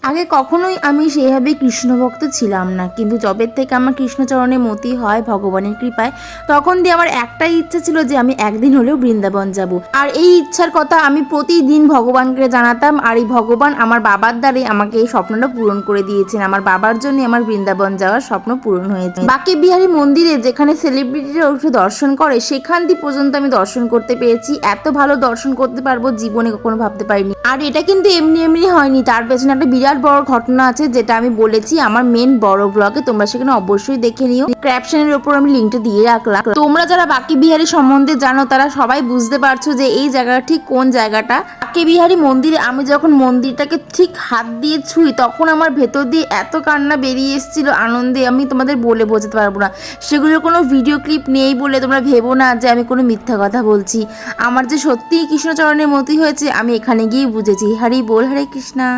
আগে কখনোই আমি সেইভাবে কৃষ্ণ ভক্ত ছিলাম না, কিন্তু যবের থেকে আমার কৃষ্ণচরণে মতি হয় ভগবানের কৃপায়, তখন দিয়ে আমার একটাই ইচ্ছা ছিল যে আমি একদিন হলেও বৃন্দাবন যাব। আর এই ইচ্ছার কথা আমি প্রতিদিন ভগবানকে জানাতাম, আর এই ভগবান আমার বাবার দ্বারাই আমাকে এই স্বপ্নটা পূরণ করে দিয়েছেন। আমার বাবার জন্য আমার বৃন্দাবন যাওয়ার স্বপ্ন পূরণ হয়েছে। বাঁকে বিহারী মন্দিরে যেখানে সেলিব্রিটিরা উঠে দর্শন করে, সেখান দিয়ে পর্যন্ত আমি দর্শন করতে পেরেছি। এত ভালো দর্শন করতে পারবো জীবনে কখনো ভাবতে পারিনি। আর এটা কিন্তু এমনি এমনি হয়নি, তার পেছনে একটা বিরাট বড় ঘটনা আছে, যেটা আমি বলেছি আমার মেন বড় ব্লগে, তোমরা সেখানে অবশ্যই দেখে নিও। ক্যাপশনের উপর আমি লিঙ্কটা দিয়ে রাখলাম। তোমরা যারা বাঁকে বিহারী সম্বন্ধে জানো তারা সবাই বুঝতে পারছো যে এই জায়গাটা ঠিক কোন জায়গাটা। বাঁকে বিহারী মন্দিরে আমি যখন মন্দিরটাকে ঠিক হাত দিয়ে ছুঁই, তখন আমার ভেতর দিয়ে এত কান্না বেরিয়ে এসেছিল আনন্দে, আমি তোমাদের বলে বোঝাতে পারবো না। সেগুলোর কোনো ভিডিও ক্লিপ নেই বলে তোমরা ভেবো না যে আমি কোনো মিথ্যা কথা বলছি। আমার যে সত্যিই কৃষ্ণচরণের মতি হয়েছে আমি এখানে গিয়েই বুঝেছি। হরি বল, হরে কৃষ্ণা।